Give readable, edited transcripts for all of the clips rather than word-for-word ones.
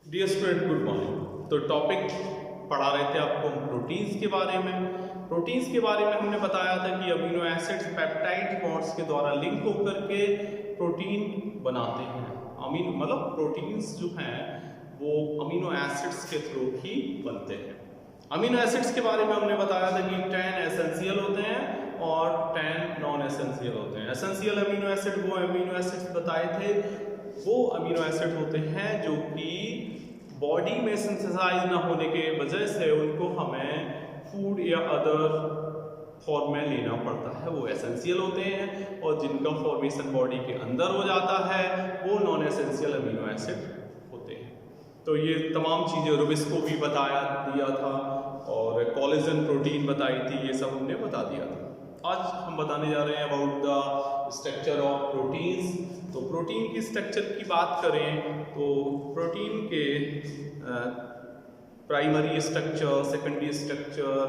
Dear student, good morning. तो topic पढ़ा रहे थे आपको प्रोटीन्स के बारे में। प्रोटीन्स के बारे में हमने बताया था कि अमीनो एसिड्स पेप्टाइड बॉन्ड्स के द्वारा लिंक होकर के प्रोटीन बनाते हैं। अमीनो मतलब प्रोटीन्स जो हैं वो अमीनो एसिड्स के थ्रू ही बनते हैं। अमीनो एसिड्स के बारे में हमने बताया था कि 10 एसेंशियल होते हैं और 10 नॉन एसेंशियल होते हैं। एसेंशियल अमीनो एसिड वो अमीनो एसिड्स बताए थे, वो अमीनो एसिड होते हैं जो कि बॉडी में सिंथेसाइज ना होने के वजह से उनको हमें फूड या अदर फॉर्म में लेना पड़ता है, वो एसेंशियल होते हैं। और जिनका फॉर्मेशन बॉडी के अंदर हो जाता है वो नॉन एसेंशियल अमीनो एसिड होते हैं। तो ये तमाम चीज़ें रुबिस को भी बताया दिया था और कोलेजन प्रोटीन बताई थी, ये सब हमने बता दिया था। आज हम बताने जा रहे हैं about the structure of proteins. तो प्रोटीन की स्ट्रक्चर की बात करें तो प्रोटीन के primary structure, secondary structure,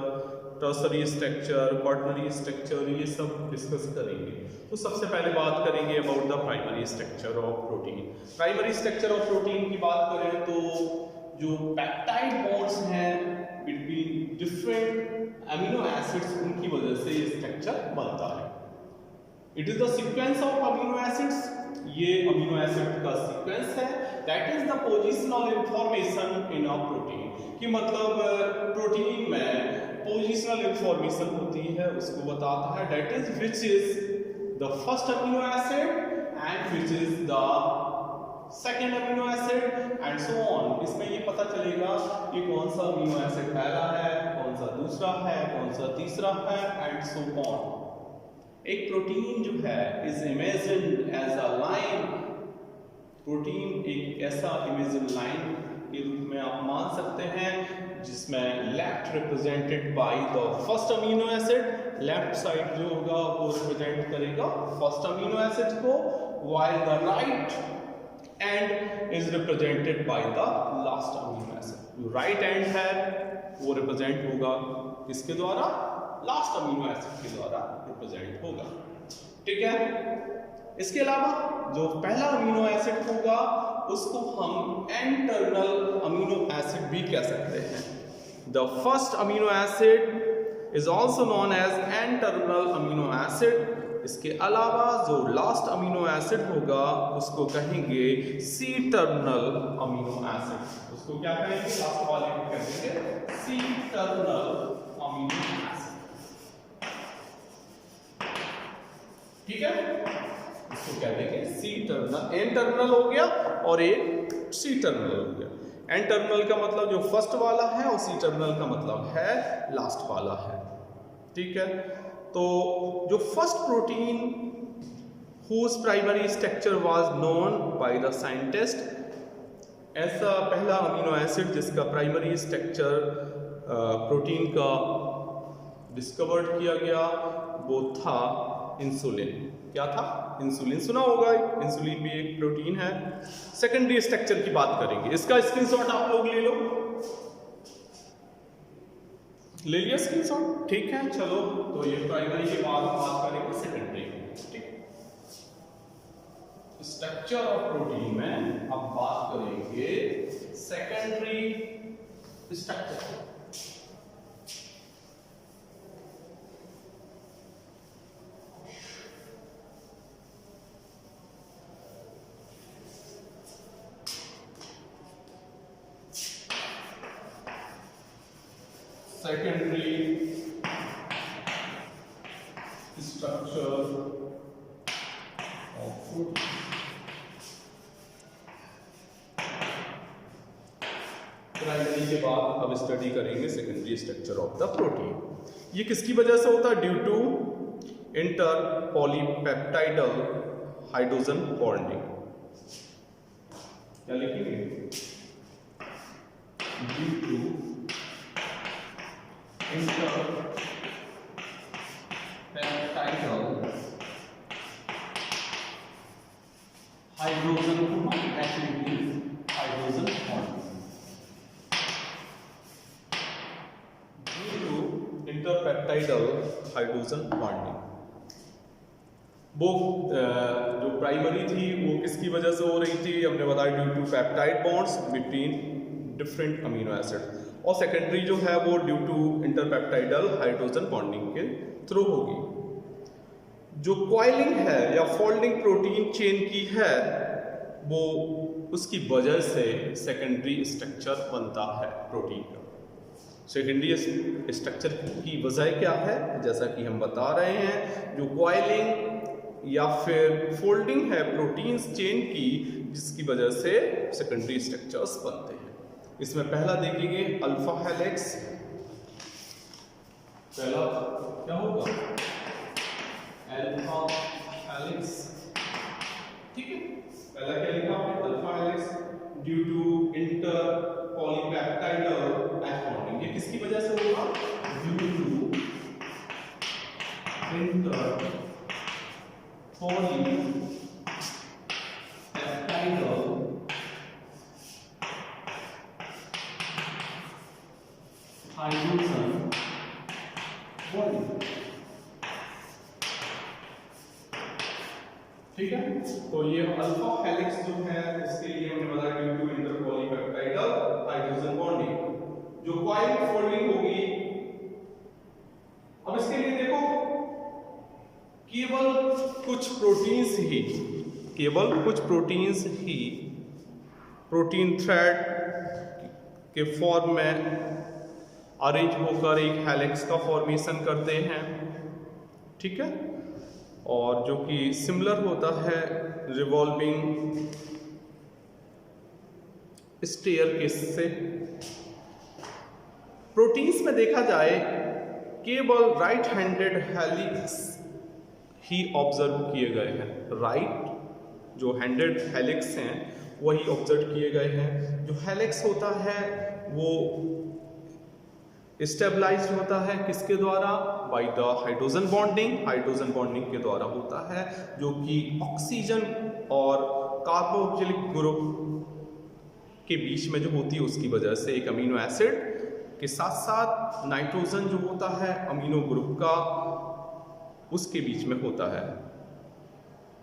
tertiary structure, quaternary structure, ये सब डिस्कस करेंगे। तो सबसे पहले बात करेंगे about the primary structure of protein. Primary structure of protein की बात करें तो जो पेप्टाइड बॉन्ड्स हैं बिटवीन डिफरेंट अमीनो एसिड्स, उनकी वजह से ये स्ट्रक्चर बनता है। It is the sequence of amino acids, ये अमीनो एसिड का सीक्वेंस है। That is the positional information in a protein, कि मतलब प्रोटीन में पोजिशनल इंफॉर्मेशन होती है, उसको बताता है। That is which is the first amino acid and which is the second amino acid and so on. इसमें ये पता चलेगा कि कौन सा अमीनो एसिड पहला है, कौन सा दूसरा है, कौन सा तीसरा है एंड सो ऑन। एक प्रोटीन जो है is imagined as a line. Protein एक ऐसा इमेजिन लाइन के रूप में आप मान सकते हैं जिसमें left represented by the first amino acid, left side जो होगा वो रिप्रेजेंट करेगा फर्स्ट अमीनो एसिड को, while the right end is represented by the last amino acid। जो राइट एंड है वो रिप्रेजेंट होगा किसके द्वारा? लास्ट अमीनो एसिड के द्वारा रिप्रेजेंट होगा। ठीक है। इसके अलावा जो पहला अमीनो एसिड होगा उसको हम एंटरनल अमीनो एसिड भी कह सकते हैं। The first amino acid is also non essential amino acid. इसके अलावा जो लास्ट अमीनो एसिड होगा उसको कहेंगे सी-टर्नल अमीनो एसिड। उसको क्या कहेंगे? लास्ट वाले को कहेंगे सी-टर्नल अमीनो एसिड। ठीक है, इसको कह देंगे सी-टर्नल। एन-टर्नल हो गया और एक सी-टर्नल हो गया। एन-टर्नल का मतलब जो फर्स्ट वाला है और सी-टर्नल का मतलब है लास्ट वाला है। ठीक है, तो जो first protein whose primary structure was known by the scientist, ऐसा पहला अमीनो एसिड जिसका प्राइमरी स्ट्रक्चर प्रोटीन का डिस्कवर्ड किया गया वो था इंसुलिन। क्या था? इंसुलिन। सुना होगा, इंसुलिन भी एक प्रोटीन है। सेकेंडरी स्ट्रक्चर की बात करेंगे, इसका स्क्रीनशॉट आप लोग ले लो। ले लिया स्क्रीनशॉट? ठीक है, चलो। तो ये प्राइमरी के बाद बात करेंगे सेकेंडरी। ठीक, स्ट्रक्चर ऑफ प्रोटीन में अब बात करेंगे secondary structure. Secondary structure of protein. Primary के बाद अब स्टडी करेंगे secondary structure of the protein. ये किसकी वजह से होता है? Due to inter polypeptidal hydrogen bonding. क्या लिखेंगे? Due to interpeptidal hydrogen bond, actually hydrogen bond, due to interpeptidal hydrogen bonding। वो जो प्राइमरी थी वो किसकी वजह से हो रही थी, हमने बताया due to peptide bonds between different amino acid, और सेकेंडरी जो है वो due to interpeptidal hydrogen bonding के थ्रू होगी। जो कॉइलिंग है या फोल्डिंग प्रोटीन चेन की है वो उसकी वजह से सेकेंडरी स्ट्रक्चर बनता है प्रोटीन का। सेकेंडरी स्ट्रक्चर की वजह क्या है, जैसा कि हम बता रहे हैं, जो कॉइलिंग या फिर फोल्डिंग है प्रोटीन्स चेन की, जिसकी वजह से सेकेंडरी स्ट्रक्चर्स बनते हैं। इसमें पहला देखेंगे अल्फा हेलिक्स। पहला क्या होगा, अल्फा हेलिक्स, ठीक है। पहला क्या लिखा आपने, alpha helix due to inter polypeptidal H bonding. ये किसकी वजह से होगा, due to inter polypeptidal hydrogen bonding, ठीक है। तो ये अल्फा हेलिक्स जो है उसके लिए हमने बताया due to inter polypeptidal hydrogen bonding. जो कॉइल फोल्डिंग होगी, अब इसके लिए देखो केवल कुछ प्रोटीन्स ही प्रोटीन थ्रेड के फॉर्म में अरेंज होकर एक हेलिक्स का फॉर्मेशन करते हैं, ठीक है। और जो कि सिमिलर होता है रिवॉल्विंग स्टेयरकेस से। प्रोटीन्स में देखा जाए केवल राइट हैंडेड हेलिक्स ही ऑब्जर्व किए गए हैं, राइट जो हैंडेड हेलिक्स हैं वही ऑब्जर्व किए गए हैं। जो हेलिक्स होता है वो स्टेबलाइज्ड होता है किसके द्वारा, बाय द हाइड्रोजन बॉन्डिंग के द्वारा होता है, जो कि ऑक्सीजन और कार्बोक्सिलिक ग्रुप के बीच में जो होती है उसकी वजह से एक अमीनो एसिड के साथ साथ नाइट्रोजन जो होता है अमीनो ग्रुप का, उसके बीच में होता है।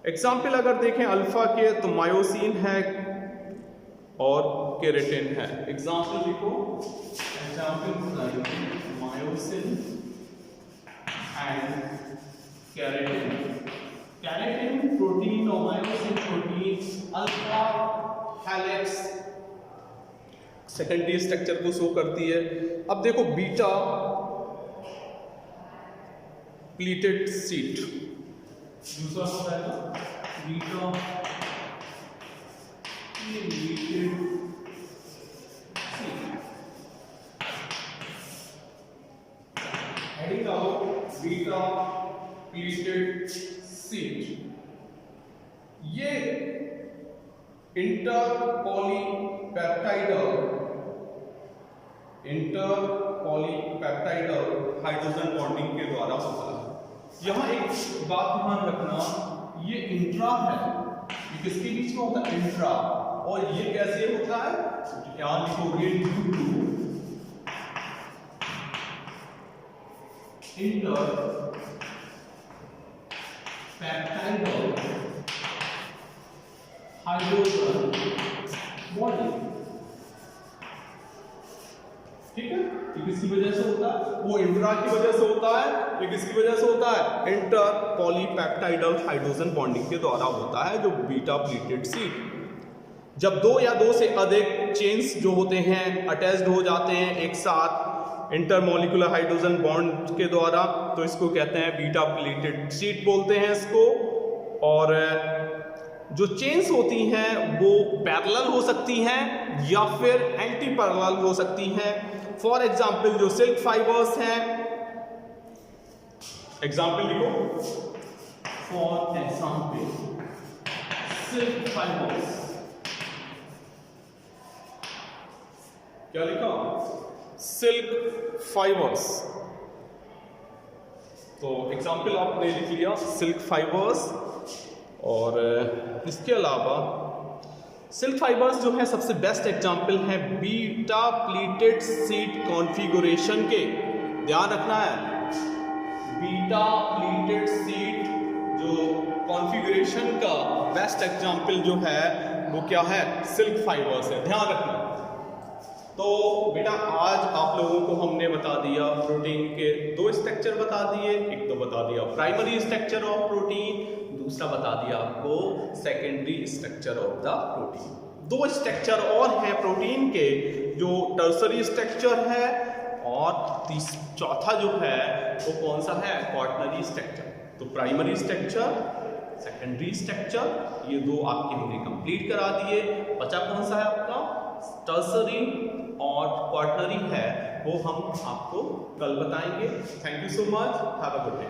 एग्जाम्पल अगर देखें अल्फा के तो मायोसिन है और केराटिन है। एग्जाम्पल लिखो, मायोसिन एंड केराटिन प्रोटीन और myosin protein alpha helix secondary structure को शो करती है। अब देखो बीटा प्लीटेड सीट, दूसरा होता है बीटा प्लीटेड सीट, हेडिंग आओ बीटा प्लीटेड सीट। ये इंटर पॉलीपेप्टाइडल हाइड्रोजन बॉन्डिंग के द्वारा होता है। यहां एक बात ध्यान रखना, ये इंट्रा है, ये किसके बीच में होता है, इंट्रा, और ये कैसे होता है, ध्यान लिखोगे due to inter peptidal hydrogen bonding, ठीक है। ये किसकी वजह से होता है, वो इंट्रा की वजह से होता है। ये किसकी वजह से होता है, इंटर पॉलीपेप्टाइडल हाइड्रोजन बॉन्डिंग के द्वारा होता है, जो बीटा प्लीटेड सीट। जब दो या दो से अधिक चेन्स जो होते हैं अटैच्ड हो जाते हैं एक साथ इंटरमोलिकुलर हाइड्रोजन बॉन्ड के द्वारा, तो इसको कहते हैं बीटा प्लीटेड सीट बोलते हैं इसको। और जो चेन्स होती हैं वो पैरेलल हो सकती हैं या फिर एंटी पैरेलल हो सकती हैं। फॉर एग्जाम्पल जो सिल्क फाइबर्स हैं, एग्जाम्पल लिखो, फॉर एग्जाम्पल सिल्क फाइबर्स, क्या लिखा, सिल्क फाइबर्स। तो एग्जाम्पल आपने लिख लिया सिल्क फाइबर्स। और इसके अलावा सिल्क फाइबर्स जो है सबसे बेस्ट एग्जाम्पल है बीटा प्लीटेड सीट कॉन्फ़िगरेशन के। ध्यान रखना है, बीटा प्लीटेड सीट जो कॉन्फ़िगरेशन का बेस्ट एग्जाम्पल जो है वो क्या है, सिल्क फाइबर्स है, ध्यान रखना। तो बेटा आज आप लोगों को हमने बता दिया प्रोटीन के दो स्ट्रक्चर बता दिए, एक तो बता दिया प्राइमरी स्ट्रक्चर ऑफ प्रोटीन, दूसरा बता दिया आपको secondary structure of the protein. दो स्ट्रक्चर और हैं प्रोटीन के, जो टर्सरी स्ट्रक्चर है और चौथा जो है वो कौन सा है, क्वाटरनरी स्ट्रक्चर। तो प्राइमरी स्ट्रक्चर, सेकेंडरी स्ट्रक्चर, ये दो आपके हमने कंप्लीट करा दिए। बचा कौन सा है आपका, टर्सरी और क्वाटरनरी है, वो हम आपको कल बताएंगे। Thank you so much, have a good day.